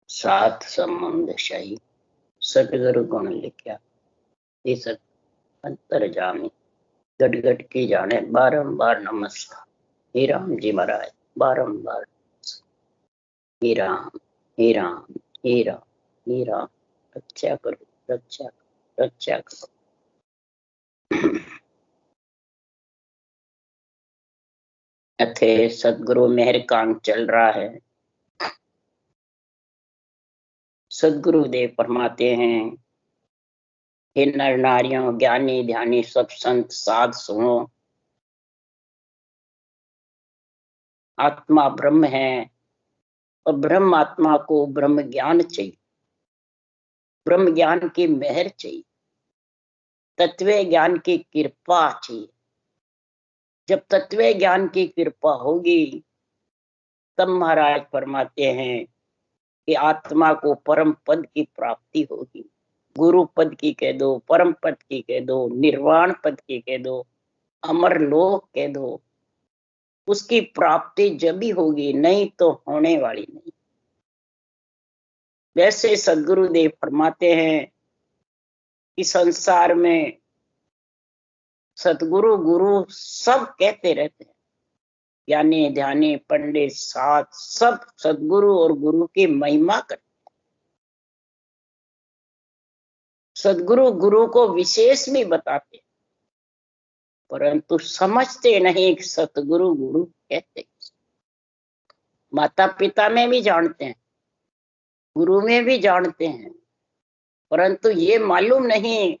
सात समुंद शाही सतगुरु गुण लिखा इस अंतर जामी गट गट की जाने बारंबार नमस्कार। हे राम जी महाराज बारंबार हे राम हे राम हे राम हे राम रक्षा करो रक्षा करो रक्षा करो। अथे सदगुरु मेहर काम चल रहा है। सदगुरु देव फरमाते हैं, हे नर नारियों ज्ञानी ध्यानी सब संत साध सुनो, आत्मा ब्रह्म है और ब्रह्म आत्मा को ब्रह्म ज्ञान चाहिए, ब्रह्म ज्ञान की मेहर चाहिए, तत्व ज्ञान की कृपा चाहिए। जब तत्व ज्ञान की कृपा होगी तब महाराज फरमाते हैं कि आत्मा को परम पद की प्राप्ति होगी। गुरु पद की कह दो, परम पद की कह दो, निर्वाण पद की कह दो, अमर लोक कह दो, उसकी प्राप्ति जब भी होगी, नहीं तो होने वाली नहीं। वैसे सदगुरुदेव फरमाते हैं कि संसार में सतगुरु गुरु सब कहते रहते हैं, ज्ञानी ध्यानी पंडित साध सब सदगुरु और गुरु की महिमा करते हैं। सदगुरु गुरु को विशेष भी बताते हैं, परंतु समझते नहीं कि सतगुरु गुरु कहते हैं। माता पिता में भी जानते हैं, गुरु में भी जानते हैं, परंतु ये मालूम नहीं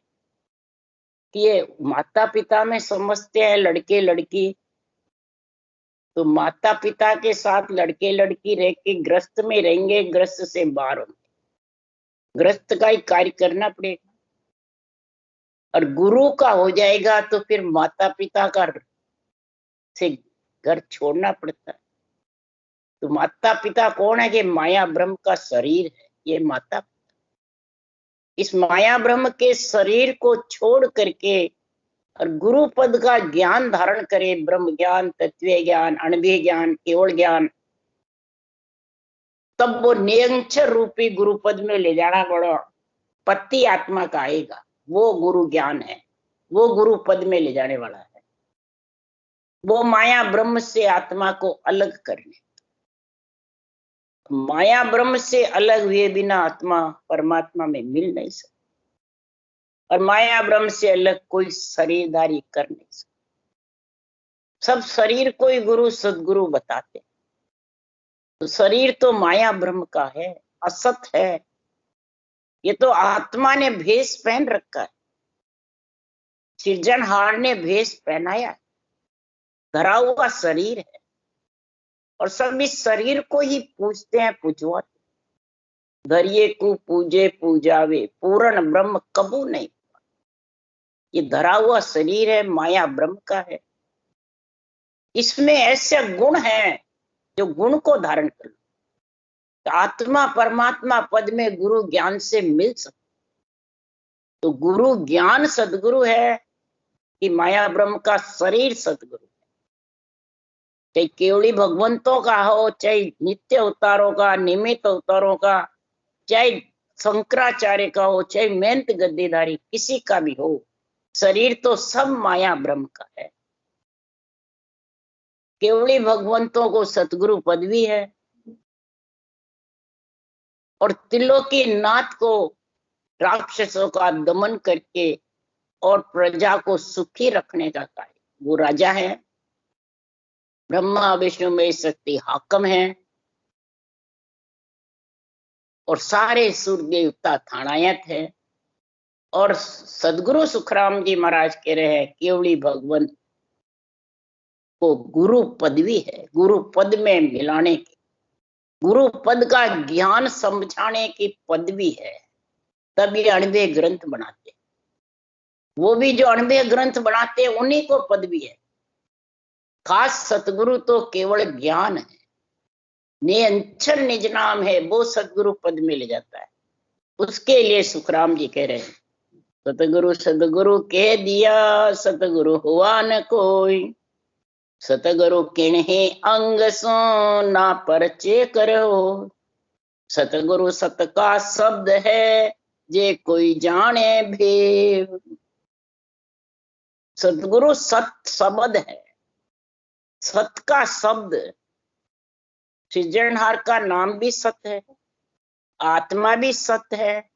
कि ये माता पिता में समझते हैं लड़के लड़की, तो माता पिता के साथ लड़के लड़की रह के ग्रस्त में रहेंगे, ग्रस्त से बाहर होंगे, ग्रस्त का ही कार्य करना पड़ेगा। और गुरु का हो जाएगा तो फिर माता पिता का से घर छोड़ना पड़ता है। तो माता पिता कौन है? कि माया ब्रह्म का शरीर है ये माता पिता। इस माया ब्रह्म के शरीर को छोड़ करके और गुरु पद का ज्ञान धारण करे, ब्रह्म ज्ञान, तत्व ज्ञान, अणुभव ज्ञान, केवल ज्ञान, तब वो निरंतर रूपी गुरु पद में ले जाना बड़ा पति आत्मा का आएगा। वो गुरु ज्ञान है, वो गुरु पद में ले जाने वाला है। वो माया ब्रह्म से आत्मा को अलग करने, माया ब्रह्म से अलग हुए बिना आत्मा परमात्मा में मिल नहीं सकती, और माया ब्रह्म से अलग कोई शरीरदारी कर नहीं सकता। सब शरीर को ही गुरु सदगुरु बताते। तो शरीर तो माया ब्रह्म का है, असत है। ये तो आत्मा ने भेष पहन रखा है, सृजनहार ने भेष पहनाया है, धरा हुआ शरीर है, और सब इस शरीर को ही पूजते हैं, पूजवाते। धरिए को पूजे पूजावे पूर्ण ब्रह्म कबू नहीं। ये धरा हुआ शरीर है, माया ब्रह्म का है। इसमें ऐसे गुण है जो गुण को धारण कर लो तो आत्मा परमात्मा पद में गुरु ज्ञान से मिल सकता। तो गुरु ज्ञान सदगुरु है कि माया ब्रह्म का शरीर सदगुरु है। चाहे केवली भगवंतों का हो, चाहे नित्य अवतारों का, निमित्त अवतारों का, चाहे शंकराचार्य का हो, चाहे मेहनत गद्दीधारी किसी का भी हो, शरीर तो सब माया ब्रह्म का है। केवली भगवंतों को सतगुरु पदवी है, और त्रिलोकी नाथ को राक्षसों का दमन करके और प्रजा को सुखी रखने का कार्य, वो राजा है। ब्रह्मा विष्णु में शक्ति हाकम है, और सारे सूर्य देवता थानायत है। और सदगुरु सुखराम जी महाराज कह रहे हैं केवली भगवंत को गुरु पदवी है, गुरु पद में मिलाने की, गुरु पद का ज्ञान समझाने की पदवी है। तब ये अणवे ग्रंथ बनाते, वो भी जो अणवे ग्रंथ बनाते हैं उन्हीं को पदवी है। खास सतगुरु तो केवल ज्ञान है, निरंतर निज नाम है, वो सतगुरु पद में ले जाता है। उसके लिए सुखराम जी कह रहे हैं, सतगुरु सदगुरु कह दिया, सतगुरु हुआ न कोई, सतगुरु किन्हीं अंग सो ना परचे करो। सतगुरु सत का शब्द है, जे कोई जाने भेव। सतगुरु सत शब्द है, सत का शब्द। सृजनहार का नाम भी सत्य है, आत्मा भी सत्य है,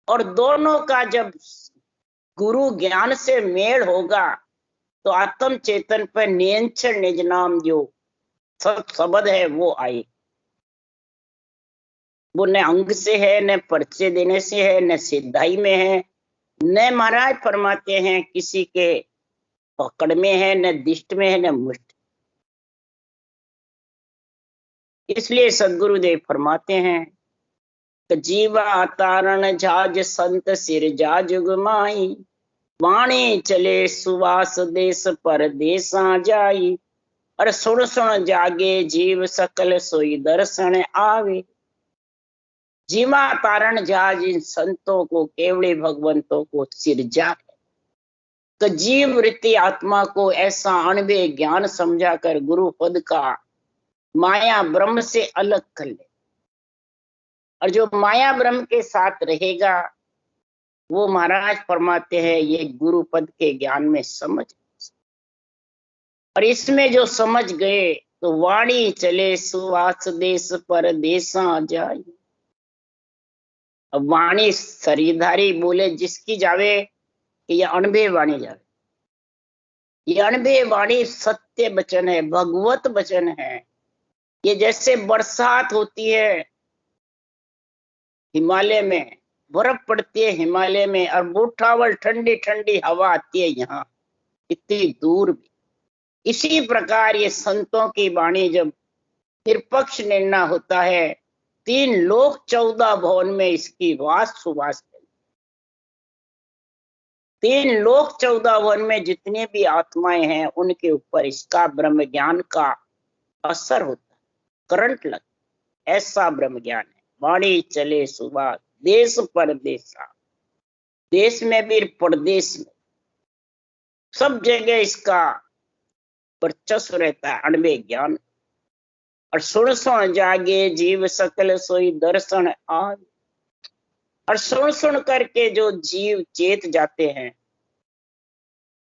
और दोनों का जब गुरु ज्ञान से मेल होगा तो आत्म चेतन पर नियंत्रण निज नाम जो सत शब्द है वो आए। वो न अंग से है, न परिचय देने से है, न सिद्धाई में है, न महाराज फरमाते हैं किसी के पकड़ में है, न दिष्ट में है, न मुष्ट। इसलिए सदगुरुदेव फरमाते हैं कि जीवा तारण झाज संत सिर जा जुगमाई, वाणी चले सुवास देश पर देसा जाई, और सुन सुन जागे जीव सकल सोई दर्शन आवे। जीवा तारण झाज इन संतों को, केवड़े भगवंतों को सिरजा है। तो जीव वृत्ति आत्मा को ऐसा अणवे ज्ञान समझाकर गुरु पद का माया ब्रह्म से अलग कर ले, और जो माया ब्रह्म के साथ रहेगा वो महाराज फरमाते हैं ये गुरु पद के ज्ञान में समझ। और इसमें जो समझ गए तो वाणी चले सुवास देश पर देसा जाए। अब वाणी शरीरधारी बोले जिसकी जावे कि ये अणबे वाणी जावे। ये अणबे वाणी सत्य वचन है, भगवत वचन है। ये जैसे बरसात होती है हिमालय में, बर्फ पड़ती है हिमालय में, और बूठावल ठंडी ठंडी हवा आती है यहाँ इतनी दूर भी। इसी प्रकार ये संतों की वाणी जब निरपक्ष निर्णय होता है, 3 लोक 14 भवन में इसकी वास सुवास। 3 लोक 14 भवन में जितने भी आत्माएं हैं उनके ऊपर इसका ब्रह्म ज्ञान का असर होता है, करंट लगता। ऐसा ब्रह्म ज्ञान है। वाणी चले सुवास देश परदेसा, देश में भी परदेश में, सब जगह इसका वर्चस्व रहता है अणवे ज्ञान। और सुन सुन जागे जीव सकल सोई दर्शन आए। और सुन सुन करके जो जीव चेत जाते हैं,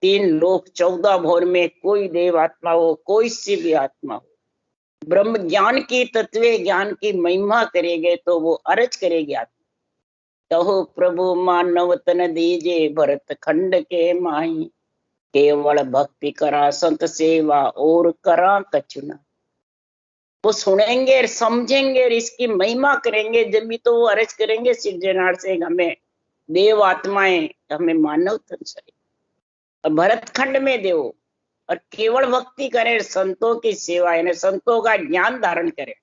3 लोक 14 भवन में, कोई देव आत्मा हो, कोई शिव आत्मा हो, ब्रह्म ज्ञान की तत्व ज्ञान की महिमा करेंगे तो वो अर्ज करेगी आत्मा, कहो प्रभु मानव तन दीजे भरत खंड के माही, केवल भक्ति करा संत सेवा और करा कचुना। वो सुनेंगे, समझेंगे, इसकी महिमा करेंगे, जब भी तो वो अर्ज करेंगे सिरजनार से हमें देव आत्माएं, हमें मानव तन से और भरतखंड में देव, और केवल भक्ति करे, संतों की सेवा यानी संतों का ज्ञान धारण करे,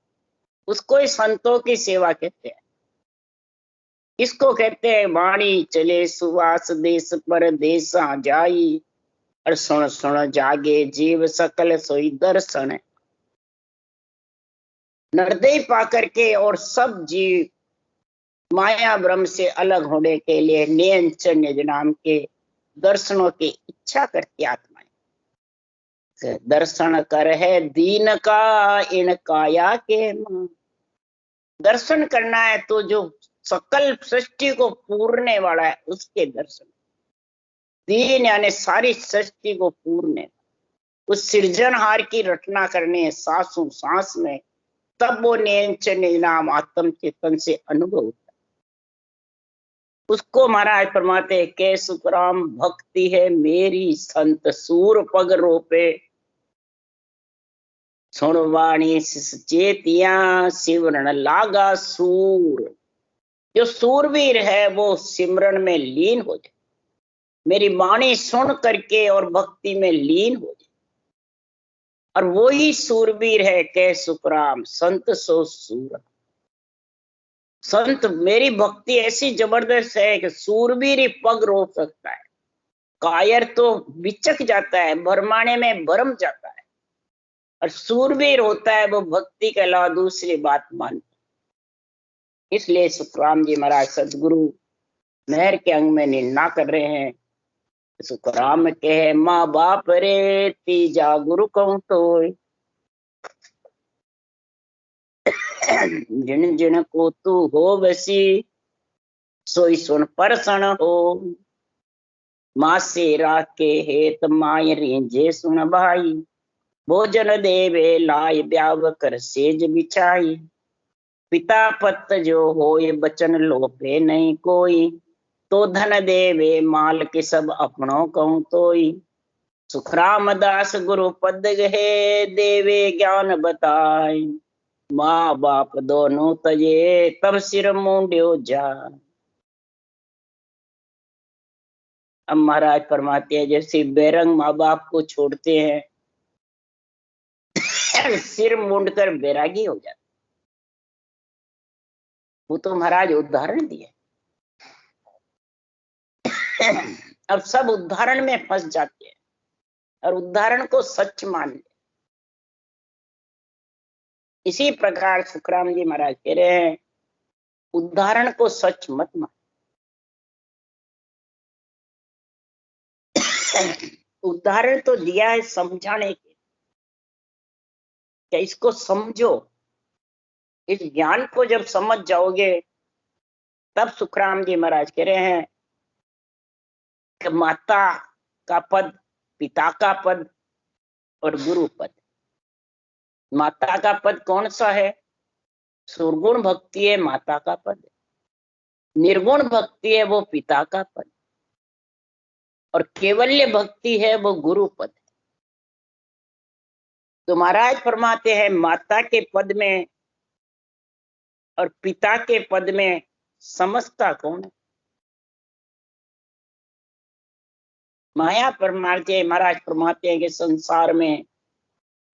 उसको ही संतों की सेवा कहते हैं। इसको कहते हैं वाणी चले सुवास देश पर देसा जाई, और सुन सुन जागे जीव सकल सोई दर्शन। नरदेव पा करके और सब जीव माया ब्रह्म से अलग होने के लिए नियंचन निज नाम के दर्शनों की इच्छा करती आत्माएं। दर्शन कर है दीन का इन काया के मां। दर्शन करना है तो जो सकल सृष्टि को पूरने वाला है उसके दर्शन। दीन यानी सारी सृष्टि को पूरने, उस सृजनहार की रचना करनी है सांसों सांस में, तब वो नियंचन नाम आत्म चेतन से अनुभव होता है। उसको महाराज फरमाते के सुखराम भक्ति है मेरी संत सूर पग रोपे, सुनवाणी चेतिया सिमरन लागा सूर। जो सूरवीर है वो सिमरन में लीन हो जाए, मेरी वाणी सुन करके और भक्ति में लीन हो जाए, और वो ही सूरवीर है। कह सुखराम संत सो सूर। संत मेरी भक्ति ऐसी जबरदस्त है कि सूरवीर ही पग रोक सकता है, कायर तो बिचक जाता है, भरमाने में भरम जाता है, और सूरवीर होता है वो भक्ति के अलावा दूसरी बात मानता। इसलिए सुखराम जी महाराज सदगुरु नहर के अंग में निर्णय कर रहे हैं। सुखराम कहे माँ बाप रे तीजा गुरु कहूं तो, जिन जिन को तू हो बसी, सोई सुन परसण हो। मासे राखे हेत माय रेंजे सुन भाई, भोजन देवे लाय ब्याव कर सेज बिछाई। पिता पत जो होए बचन लोपे नहीं कोई, तो धन देवे माल के सब अपनों कहूं तोई। सुखराम दास गुरु पद गहे, देवे ज्ञान बताए। माँ बाप दोनों तजे, तब सिर मुंड्यो जा। अब महाराज फरमाते हैं, जैसे बेरंग माँ बाप को छोड़ते हैं, सिर मुंड कर बैरागी हो जाता। वो तो महाराज उदाहरण दिए। अब सब उदाहरण में फंस जाते हैं और उदाहरण को सच मान ले। इसी प्रकार सुखराम जी महाराज कह रहे हैं, उदाहरण को सच मत मान। उदाहरण तो दिया है समझाने के, क्या इसको समझो। इस ज्ञान को जब समझ जाओगे, तब सुखराम जी महाराज कह रहे हैं कि माता का पद, पिता का पद और गुरु पद। माता का पद कौन सा है? सुरगुण भक्ति है, माता का पद। निर्गुण भक्ति है, वो पिता का पद। और केवल्य भक्ति है, वो गुरु पद है। तो महाराज फरमाते हैं, माता के पद में और पिता के पद में समझता कौन है? माया फरमाते, महाराज फरमाते हैं कि संसार में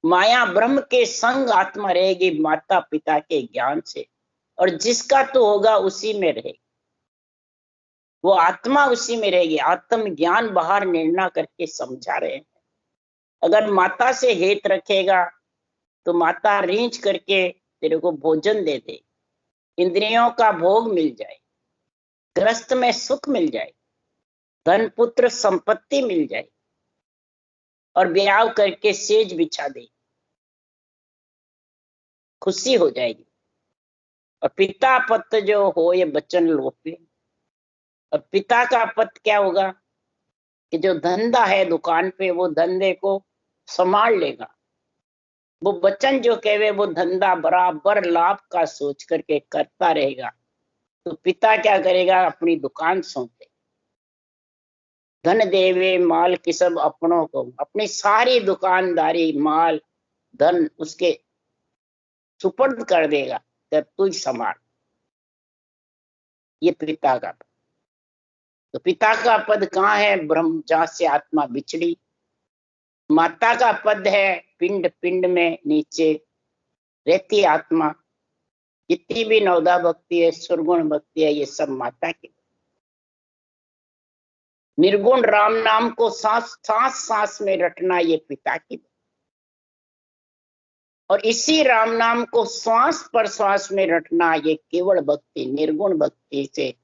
माया ब्रह्म के संग आत्मा रहेगी माता पिता के ज्ञान से, और जिसका तो होगा उसी में रहेगी। वो आत्मा उसी में रहेगी। आत्म ज्ञान बाहर निर्णय करके समझा रहे हैं। अगर माता से हेत रखेगा तो माता रींच करके तेरे को भोजन दे दे, इंद्रियों का भोग मिल जाए, ग्रस्त में सुख मिल जाए, धन पुत्र संपत्ति मिल जाए, और ब्याह करके सेज बिछा दे, खुशी हो जाएगी। और पिता पत जो हो ये बचन लोपे। और पिता का पत क्या होगा कि जो धंधा है दुकान पे, वो धंधे को संभाल लेगा। वो बचन जो कहे, वो धंधा बराबर लाभ का सोच करके करता रहेगा। तो पिता क्या करेगा? अपनी दुकान सौंपे, धन देवे माल की सब अपनों को, अपनी सारी दुकानदारी माल धन उसके सुपुर्द कर देगा, तब तू ही संभाल। ये पिता का पद। तो पिता का पद कहाँ है? ब्रह्म, जहां से आत्मा बिछड़ी। माता का पद है पिंड, पिंड में नीचे रहती आत्मा। जितनी भी नवदा भक्ति है, सुरगुण भक्ति है, ये सब माता की। निर्गुण राम नाम को सांस सांस सांस में रटना, ये पिता की। और इसी राम नाम को श्वास पर श्वास में रटना, ये केवल भक्ति, निर्गुण भक्ति से,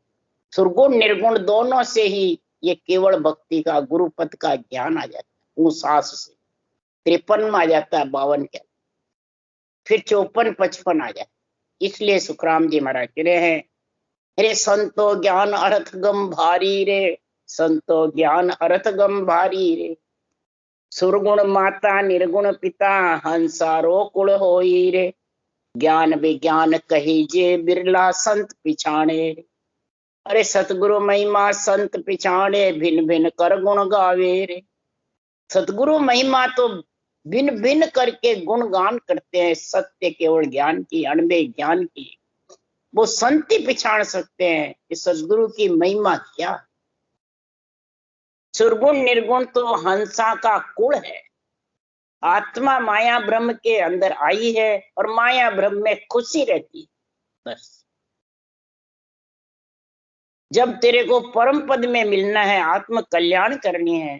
सुरगुण निर्गुण दोनों से ही ये केवल भक्ति का, गुरु पद का ज्ञान आ जाता है। वो सांस से 53 में आ जाता है, 52 के, फिर 54 55 आ जाता है। इसलिए सुखराम जी महाराज कह रहे हैं, अरे संतो ज्ञान अर्थ गंभारी रे, संतो ज्ञान अर्थ गंभारी रे। सुरगुण माता निर्गुण पिता, हंसारो कुल होई रे। ज्ञान विज्ञान कहीजे, बिरला संत पिछाणे। अरे सतगुरु महिमा संत पिछाणे, भिन्न भिन्न कर गुण गावे रे। सतगुरु महिमा तो भिन्न भिन्न करके गुणगान करते हैं, सत्य केवल ज्ञान की, अणबे ज्ञान की। वो संत ही पिछाड़ सकते हैं कि सदगुरु की महिमा क्या। सुरगुण निर्गुण तो हंसा का कुल है। आत्मा माया ब्रह्म के अंदर आई है और माया ब्रह्म में खुशी रहती है, बस। जब तेरे को परम पद में मिलना है, आत्म कल्याण करनी है,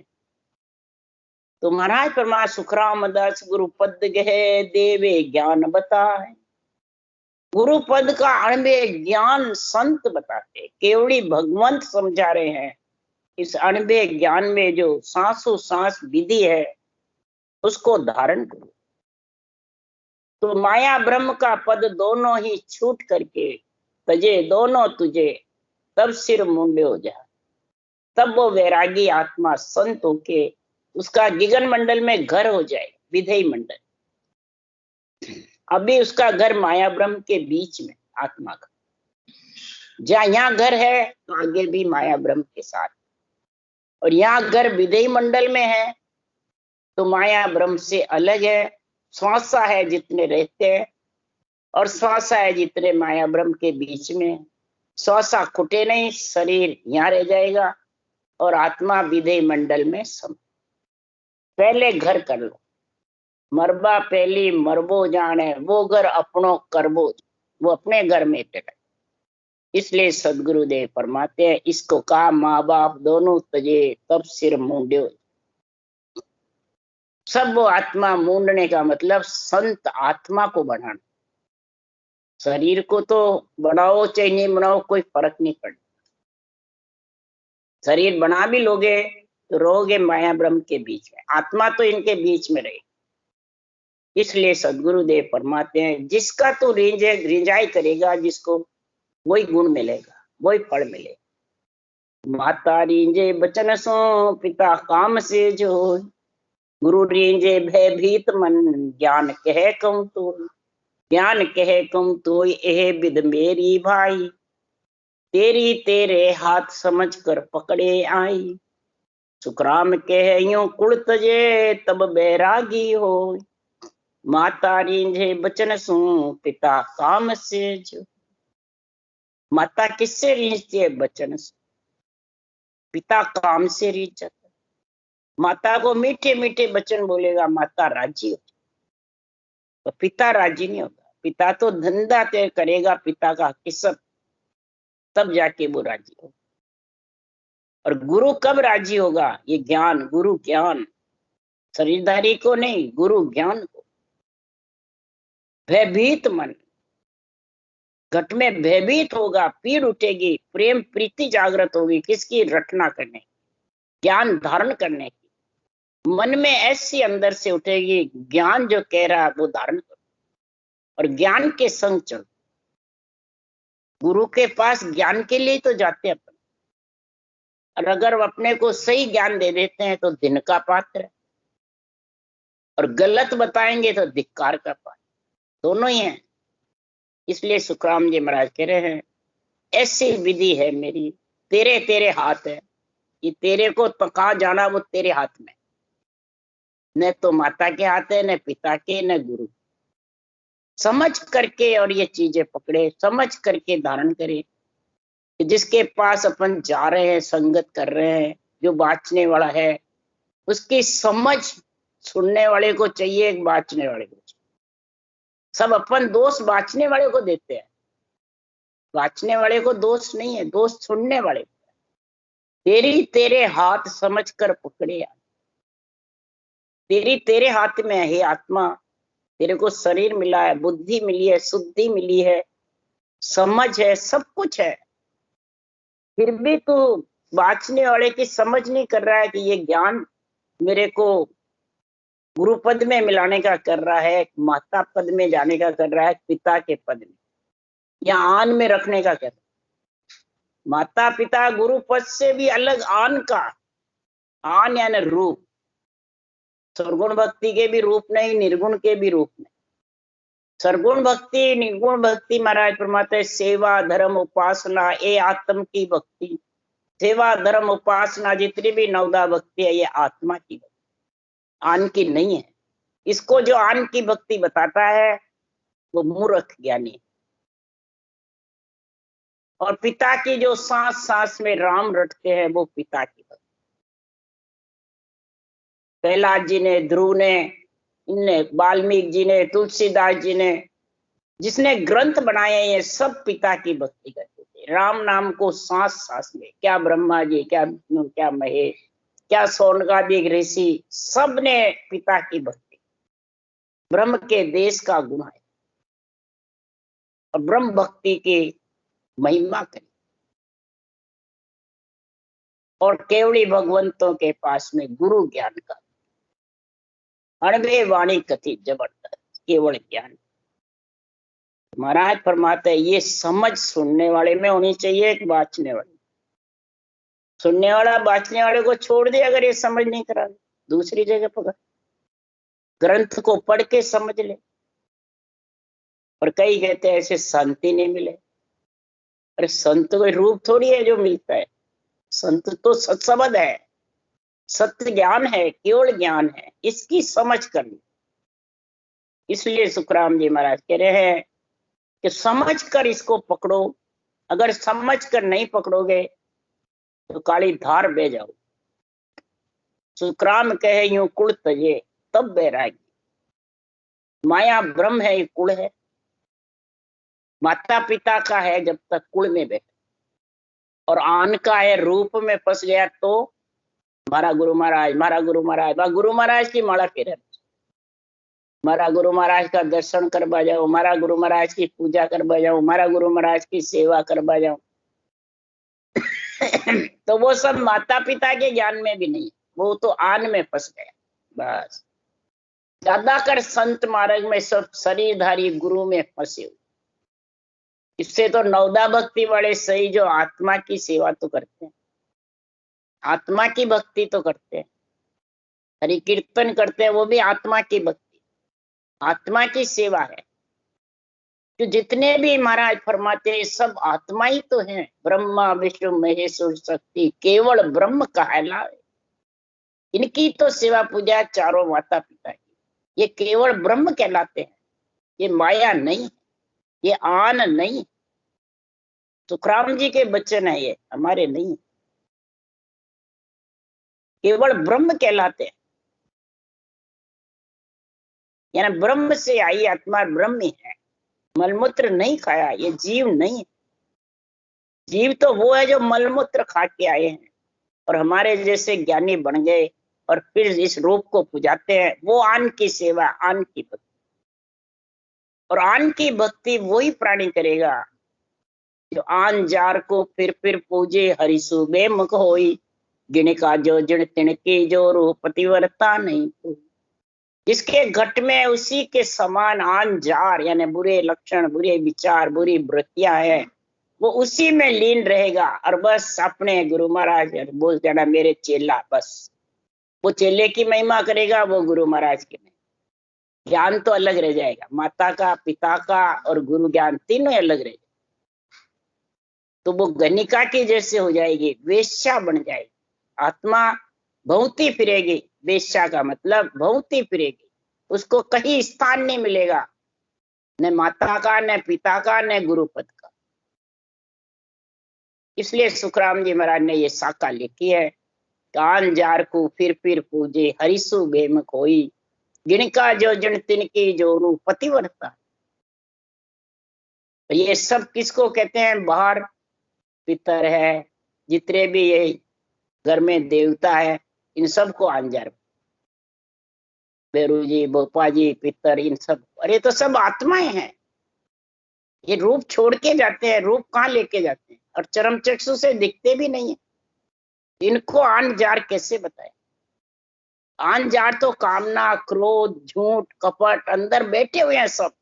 तो महाराज परमा सुखराम दास गुरु पद गहे, देवे ज्ञान बताए। गुरु पद का अणबे ज्ञान संत बताते, केवड़ी भगवंत समझा रहे हैं। इस अणबे ज्ञान में जो सांसों सांस विधि है, उसको धारण करो। तो माया ब्रह्म का पद दोनों ही छूट करके तजे दोनों तुझे, तब सिर मुंडे हो जा। तब वो वैरागी आत्मा संत होके उसका गिगन मंडल में घर हो जाए, विधेय मंडल। अभी उसका घर माया ब्रह्म के बीच में आत्मा का, जहां यहाँ घर है तो आगे भी माया ब्रह्म के साथ, और यहाँ घर विधेय मंडल में है तो माया ब्रह्म से अलग है। श्वासा है जितने रहते हैं, और श्वासा है जितने माया ब्रह्म के बीच में। श्वासा खुटे नहीं, शरीर यहाँ रह जाएगा और आत्मा विधेय मंडल में सम। पहले घर कर लो, मरबा पहली मरबो जाने, वो घर अपनो करबो, वो अपने घर में टेक। इसलिए सदगुरुदेव फरमाते हैं, इसको कहा माँ बाप दोनों तजे, तब सिर मूंड्यो। सब वो आत्मा मूंडने का मतलब संत आत्मा को बढ़ाना। शरीर को तो बढ़ाओ चाहे नहीं बनाओ, कोई फर्क नहीं पड़ता। शरीर बना भी लोगे तो रहोगे माया ब्रह्म के बीच में, आत्मा तो इनके बीच में रहे। इसलिए सदगुरुदेव फरमाते हैं, जिसका तो रिंजाई करेगा, जिसको वही गुण मिलेगा, वही फल मिलेगा। माता रिंजे बचन सो, पिता काम से जो, गुरु रिंजे भयभीत मन, ज्ञान कहे कम तो, ज्ञान कहे कम तो यह विद मेरी भाई, तेरी तेरे हाथ समझ कर पकड़े आई। सुखराम कहे यूं कुल तजे, तब बैरागी हो, माता रिंझे बचन सू, पिता काम से जो। माता किससे रीझती है? बचन से। पिता काम से रीझ जाता है। माता को मीठे मीठे बचन बोलेगा, माता राजी हो, तो पिता राजी नहीं होता। पिता तो धंधा तय करेगा पिता का किस्मत, तब जाके वो राजी होगा। और गुरु कब राजी होगा? ये ज्ञान, गुरु ज्ञान, शरीरधारी को नहीं, गुरु ज्ञान को। भयभीत मन, घट में भयभीत होगा, पीड़ उठेगी, प्रेम प्रीति जागृत होगी। किसकी? रटना करने, ज्ञान धारण करने की। मन में ऐसी अंदर से उठेगी, ज्ञान जो कह रहा है वो धारण करो, और ज्ञान के संग चलो। गुरु के पास ज्ञान के लिए तो जाते अपन, और अगर वो अपने को सही ज्ञान दे देते हैं तो दिन का पात्र है, और गलत बताएंगे तो धिक्कार का पात्र, दोनों ही है। इसलिए सुखराम जी महाराज कह रहे हैं, ऐसी विधि है मेरी, तेरे तेरे हाथ है। ये तेरे को तो कहा जाना, वो तेरे हाथ में, न तो माता के हाथ है, न पिता के, न गुरु। समझ करके और ये चीजें पकड़े, समझ करके धारण करे। जिसके पास अपन जा रहे हैं, संगत कर रहे हैं, जो बाँचने वाला है, उसकी समझ सुनने वाले को चाहिए, बाँचने वाले को चाहिए। सब अपन दोष बाँचने वाले को देते हैं, बाँचने वाले को दोष नहीं है, दोष सुनने वाले को। तेरी तेरे हाथ समझ कर पकड़े, तेरी तेरे हाथ में है आत्मा। तेरे को शरीर मिला है, बुद्धि मिली है, शुद्धि मिली है, समझ है, सब कुछ है, फिर भी तू बाँचने वाले की समझ नहीं कर रहा है कि ये ज्ञान मेरे को गुरु पद में मिलाने का कर रहा है, माता पद में जाने का कर रहा है, पिता के पद में या आन में रखने का कर रहा है। माता पिता गुरु पद से भी अलग आन का, आन यानी रूप। सरगुण भक्ति के भी रूप नहीं, निर्गुण के भी रूप नहीं। सरगुण भक्ति, निर्गुण भक्ति महाराज फरमाते, सेवा धर्म उपासना ये आत्म की भक्ति। सेवा धर्म उपासना जितनी भी नवदा भक्ति है, ये आत्मा की भक्ति, आन की नहीं है। इसको जो आन की भक्ति बताता है वो मूर्ख ज्ञानी। और पिता की जो सांस सांस में राम रटते हैं, वो पिता की भक्ति। प्रहलाद जी ने, ध्रुव ने, इनने, वाल्मीकि जी ने, तुलसीदास जी ने, जिसने ग्रंथ बनाए, ये सब पिता की भक्ति करते थे। राम नाम को सांस सांस में, क्या ब्रह्मा जी, क्या विष्णु, क्या महेश, क्या सोनकादिक ऋषि, सब ने पिता की भक्ति। ब्रह्म के देश का गुण है, और ब्रह्म भक्ति की महिमा करी। और केवड़ी भगवंतों के पास में गुरु ज्ञान का, अणबे वाणी कथी जबरदस्त, केवल ज्ञान। महाराज फरमाते हैं ये समझ सुनने वाले में होनी चाहिए, एक बांचने वाले। सुनने वाला बांचने वाले को छोड़ दे, अगर ये समझ नहीं करा, दूसरी जगह पकड़, ग्रंथ को पढ़ के समझ ले। और कई कहते हैं ऐसे शांति नहीं मिले। अरे संत कोई रूप थोड़ी है जो मिलता है, संत तो सत्संबंध है, सत्य ज्ञान है, केवल ज्ञान है, इसकी समझ करनी। इसलिए सुखराम जी महाराज कह रहे हैं कि समझ कर इसको पकड़ो, अगर समझ कर नहीं पकड़ोगे तो काली धार बह जाओ। सुखराम कहे यूं कुल तजे तब बैरागी। माया ब्रह्म है, ये कुल है, माता पिता का है जब तक कुल में बैठे, और आन का है रूप में फंस गया तो मारा गुरु महाराज, मारा गुरु महाराज, गुरु महाराज की माला फिर, मारा गुरु महाराज का दर्शन करवा जाओ, मारा गुरु महाराज की पूजा करवा जाओ, मारा गुरु महाराज की सेवा करवा जाओ। तो वो सब माता पिता के ज्ञान में भी नहीं, वो तो आन में फंस गया बस। ज्यादातर संत मार्ग में सब शरीरधारी गुरु में फंसे हुए। इससे तो नवदा भक्ति वाले सही जो आत्मा की सेवा तो करते हैं, आत्मा की भक्ति तो करते हैं, हरि कीर्तन करते हैं, वो भी आत्मा की भक्ति, आत्मा की सेवा है। जो जितने भी महाराज फरमाते हैं सब आत्मा ही तो है। ब्रह्मा विष्णु महेश्वर शक्ति केवल ब्रह्म कहलावे, इनकी तो सेवा पूजा चारों माता पिता की, ये केवल ब्रह्म कहलाते हैं। ये माया नहीं, ये आन नहीं। सुखराम जी के वचन है, ये हमारे नहीं, केवल ब्रह्म कहलाते हैं। यानी ब्रह्म से आई आत्मा ब्रह्म ही है, मलमूत्र नहीं खाया, ये जीव नहीं है। जीव तो वो है जो मलमूत्र खा के आए हैं और हमारे जैसे ज्ञानी बन गए और फिर इस रूप को पुजाते हैं। वो आन की सेवा, आन की भक्ति, और आन की भक्ति वही प्राणी करेगा जो आन जार को फिर पूजे, हरिसु बेमुख होई, गिणिका जो जिण तिणकी जो रूप पतिव्रता नहीं कोई। जिसके घट में उसी के समान आन जार यानी बुरे लक्षण, बुरे विचार, बुरी वृत्तियां है, वो उसी में लीन रहेगा और बस अपने गुरु महाराज बोल देना मेरे चेला, बस वो चेले की महिमा करेगा, वो गुरु महाराज की महिमा। ज्ञान तो अलग रह जाएगा, माता का, पिता का और गुरु ज्ञान तीनों अलग रह जाएगा। तो वो गणिका की जैसे हो जाएगी, वेश्या बन जाएगी, आत्मा भौंती फिरेगी। वेश्या का मतलब भौंती फिरेगी, उसको कहीं स्थान नहीं मिलेगा, न माता का, न पिता का, न गुरुपद का। इसलिए सुखराम जी महाराज ने ये साका लिखी है, कान जार को फिर पूजे, हरिसु बेमुख होई, गिणका जो जन तिनकी जो रूप पतिव्रता। ये सब किसको कहते हैं? बाहर पितर है, जितने भी ये घर में देवता है, इन सबको आंजार, बेरू जी, बोपा जी, पितर, इन सब, अरे तो सब आत्माएं हैं। ये रूप छोड़ के जाते हैं, रूप कहाँ लेके जाते हैं, और चरम चक्षु से दिखते भी नहीं है। इनको आन जार कैसे बताए? आन जार तो कामना, क्रोध, झूठ, कपट अंदर बैठे हुए हैं सब,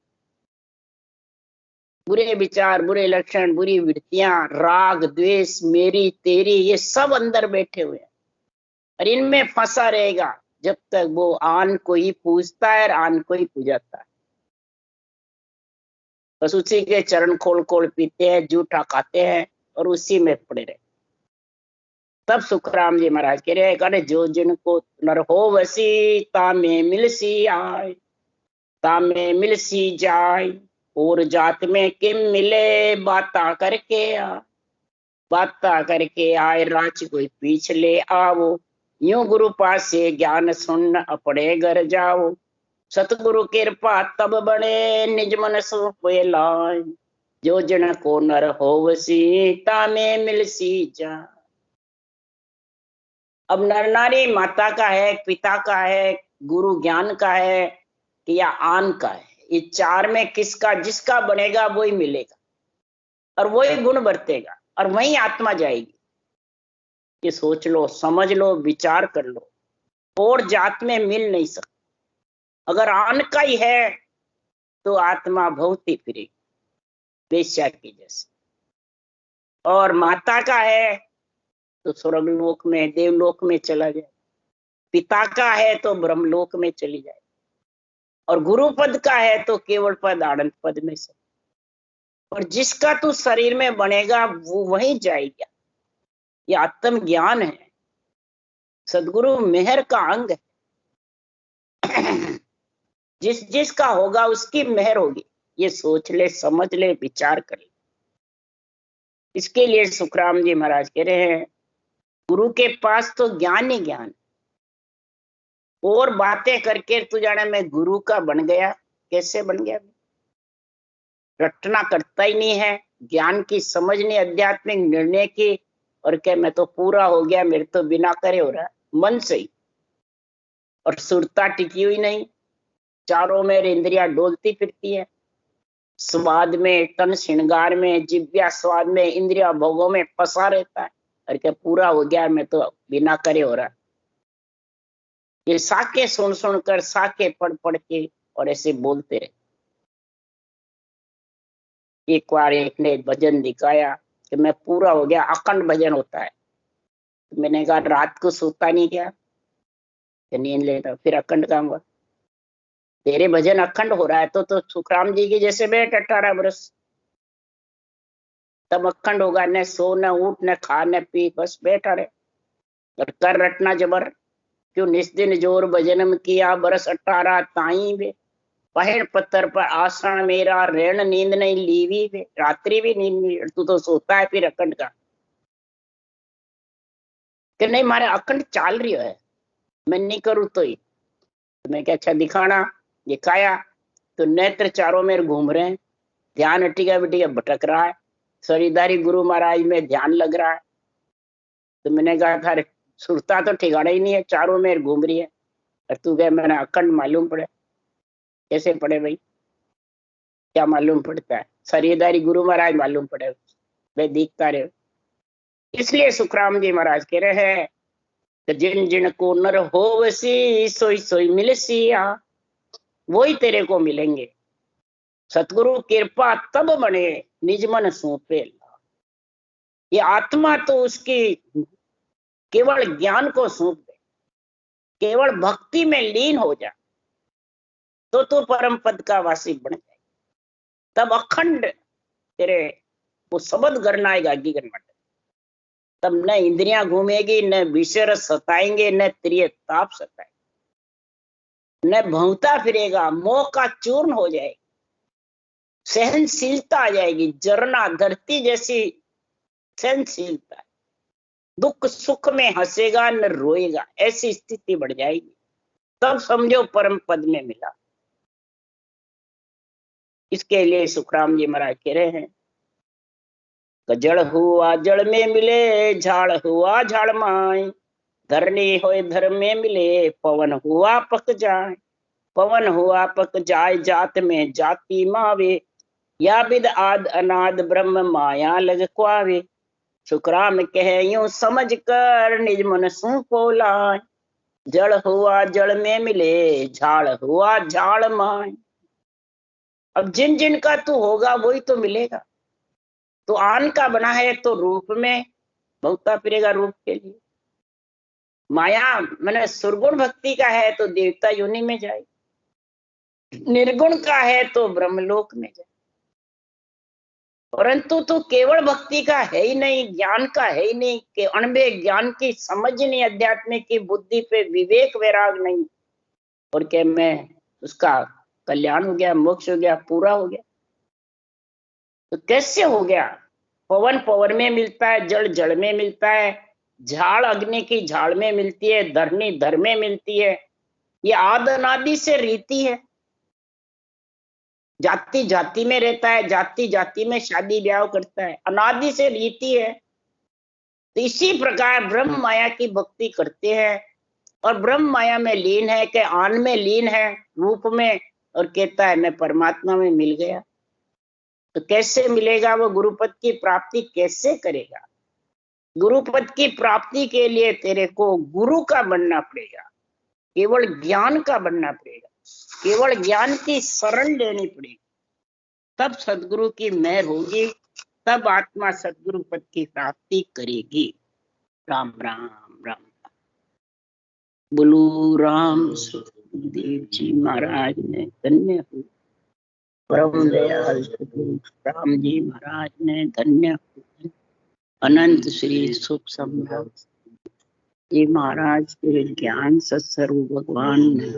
बुरे विचार, बुरे लक्षण, बुरी वृत्तियां, राग द्वेष, मेरी तेरी, ये सब अंदर बैठे हुए हैं और इनमें फंसा रहेगा जब तक वो आन को ही पूजता है और आन को ही पूजाता है। बस उसी के चरण खोल खोल पीते हैं, जूठा खाते हैं और उसी में पड़े रहे। तब सुखराम जी महाराज कह रहे हैं, जो जिनको नर हो वसी, तामे मिलसी आय, तामे मिलसी जाय, और जात में किम मिले, बाता करके आ, बाता करके आए, राच कोई पीछ ले आओ, यूं गुरु पास से ज्ञान सुन अपने घर जाओ, सतगुरु कृपा तब बने, निज मन सो लाय, जो जन को नर हो वसी, तामे मिलसी जा। अब नर नारी माता का है, पिता का है, गुरु ज्ञान का है कि या आन का है, ये चार में किसका, जिसका बनेगा वही मिलेगा और वही गुण बरतेगा और वही आत्मा जाएगी। ये सोच लो, समझ लो, विचार कर लो, और जात में मिल नहीं सकता। अगर आन का ही है तो आत्मा भौंती फिरेगी, वेश्या की जैसे। और माता का है तो स्वर्गलोक में, देवलोक में चला जाए। पिता का है तो ब्रह्मलोक में चली जाए। और गुरु पद का है तो केवल पद आनंद पद में से। और जिसका तू शरीर में बनेगा वो वहीं जाएगा। ये आत्म ज्ञान है, सदगुरु मेहर का अंग है। जिसका होगा उसकी मेहर होगी। ये सोच ले, समझ ले, विचार कर ले। इसके लिए सुखराम जी महाराज कह रहे हैं गुरु के पास तो ज्ञान ही ज्ञान। और बातें करके तू जाने मैं गुरु का बन गया। कैसे बन गया? रटना करता ही नहीं है, ज्ञान की समझ नहीं, आध्यात्मिक निर्णय की। और क्या मैं तो पूरा हो गया, मेरे तो बिना करे हो रहा मन से ही। और सुरता टिकी हुई नहीं, चारों में इंद्रियां डोलती फिरती है। स्वाद में, तन श्रृंगार में, जिव्या स्वाद में, इंद्रिया भोगों में फंसा रहता है। और क्या पूरा हो गया, मैं तो बिना करे हो रहा। ये साके सुन कर, साके पढ़ पढ़ के और ऐसे बोलते रहे। एक बार एक ने भजन दिखाया कि मैं पूरा हो गया, अखंड भजन होता है। तो मैंने कहा रात को सोता नहीं क्या? नींद लेता, फिर अखंड काम हुआ। तेरे भजन अखंड हो रहा है तो सुखराम जी की जैसे बैठ 18 वर्ष, तब अखंड होगा। न सो, न उठ, न खा, न पी, बस बैठा रहे और कर रटना जबर। क्यों निस दिन जोर भजन में किया, बरस 18 ताई वे। पहड़ पत्थर पर आसन मेरा, रेण नींद नहीं लीवी वे। रात्रि भी नींद नहीं, तू तो सोता है फिर अखंड का। कि नहीं मारे अखंड चाल रही है, मैं नहीं करूँ तो ही। तो मैं क्या, अच्छा दिखाना। दिखाया तो नेत्र चारों में घूम रहे हैं, ध्यान हटिका बिटिका भटक रहा है। सरिदारी गुरु महाराज में ध्यान लग रहा है। तो मैंने कहा था सुरता तो ठिकाना ही नहीं है, चारों में घूम रही है। और तू कहे मैंने अखंड मालूम पड़े। कैसे पड़े भाई? क्या मालूम पड़ता है? सरिदारी गुरु महाराज मालूम पड़े, वे दिखता रहे। इसलिए सुखराम जी महाराज कह रहे हैं कि जिन जिन को नर हो वसी, सोई सोई मिल सिया। वही तेरे को मिलेंगे। सतगुरु कृपा तब बने, निज मन सौंपे। ये आत्मा तो उसकी केवल ज्ञान को सौंप दे, केवल भक्ति में लीन हो जा, तो परम पद का वासी बन जाए। तब अखंड तेरे वो शब्द करना आएगा गीगन मट। तब न इंद्रियां घूमेगी, न विषय सताएंगे, न त्रिय ताप सताएंगे, न भौंता फिरेगा, मोह का चूर्ण हो जाएगा, सहनशीलता आ जाएगी। जरना धरती जैसी सहनशीलता, दुख सुख में हंसेगा न रोएगा, ऐसी स्थिति बढ़ जाएगी। तब समझो परम पद में मिला। इसके लिए सुखराम जी महाराज कह रहे हैं जड़ हुआ जड़ में मिले, झाड़ हुआ झाड़ माए। धरनी होए धर्म में मिले, पवन हुआ पक जाए। पवन हुआ पक जाए, जात में जाति मावे। या विद आद अनाद ब्रह्म माया लग क्वावे। सुखराम कहे यूं समझ कर, निज मन सू पोलाए। जड़ हुआ जड़ में मिले, झाड़ हुआ झाड़ माए। अब जिन जिन का तू होगा वही तो मिलेगा। तो आन का बना है तो रूप में भौंकता फिरेगा रूप के लिए। माया मैंने सुरगुण भक्ति का है तो देवता योनि में जाए, निर्गुण का है तो ब्रह्मलोक में जाए। परंतु तो केवल भक्ति का है ही नहीं, ज्ञान का है ही नहीं, कि अणबे ज्ञान की समझ नहीं, अध्यात्म की बुद्धि पे विवेक वैराग नहीं। और क्या मैं उसका कल्याण हो गया, मोक्ष हो गया, पूरा हो गया। तो कैसे हो गया? पवन पवन में मिलता है, जड़ जड़ में मिलता है, झाड़ अग्नि की झाड़ में मिलती है, धरनी धर में मिलती है। ये आद अनादि से रीति है। जाति जाति में रहता है, जाति जाति में शादी ब्याह करता है, अनादि से रीति है। तो इसी प्रकार ब्रह्म माया की भक्ति करते हैं और ब्रह्म माया में लीन है, कि आन में लीन है रूप में, और कहता है मैं परमात्मा में मिल गया। तो कैसे मिलेगा वो? गुरुपद की प्राप्ति कैसे करेगा? गुरुपद की प्राप्ति के लिए तेरे को गुरु का बनना पड़ेगा, केवल ज्ञान का बनना पड़ेगा, केवल ज्ञान की शरण लेनी पड़ेगी। तब सदगुरु की मेहर होगी, तब आत्मा सदगुरु पद की प्राप्ति करेगी। राम राम राम। बोलो राम सुखदेव जी महाराज ने धन्य हो। परम दयाल सदगुरु राम जी महाराज ने धन्य हो। अनंत श्री सुख सम्राट जी महाराज के ज्ञान सत्स्वरूप भगवान ने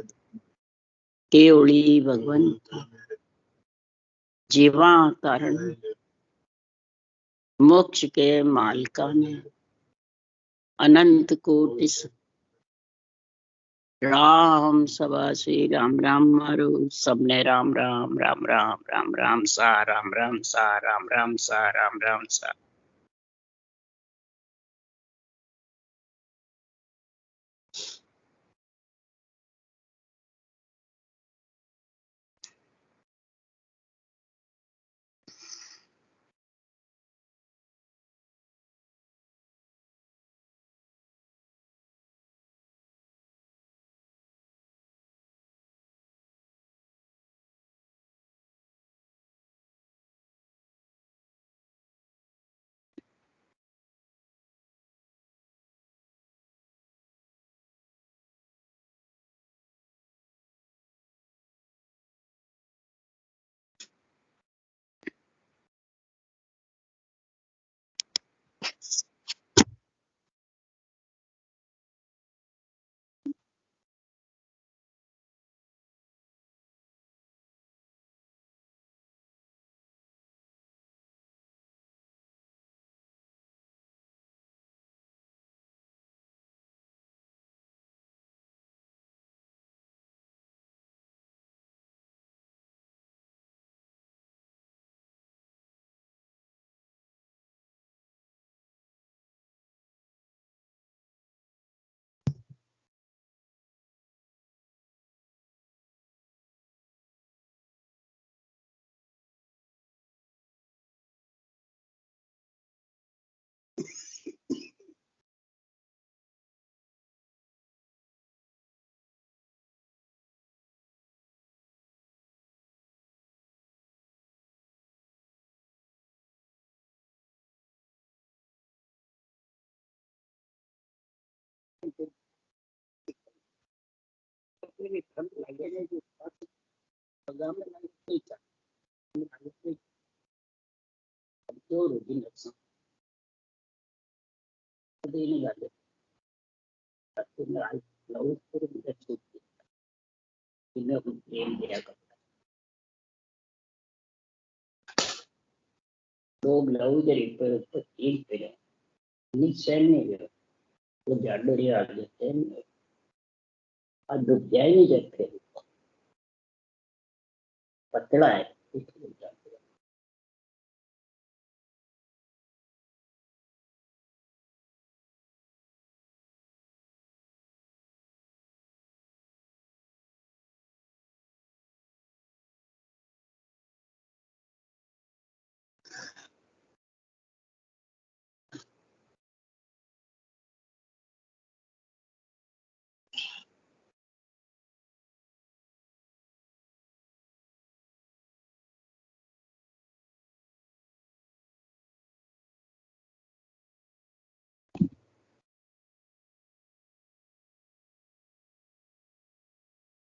केवली भगवंत जीवा कारण मोक्ष के मालका ने अनंत कोटि राम सभा श्री राम राम मारो सबने राम राम राम राम राम राम सा राम राम सा राम राम सा राम राम सा। दो ब्लाउज रिपेयर ऊपर तीन पे नीचे नहीं वो जाडो रे आ जाते हैं अब दुख जाए नहीं जाते पतला है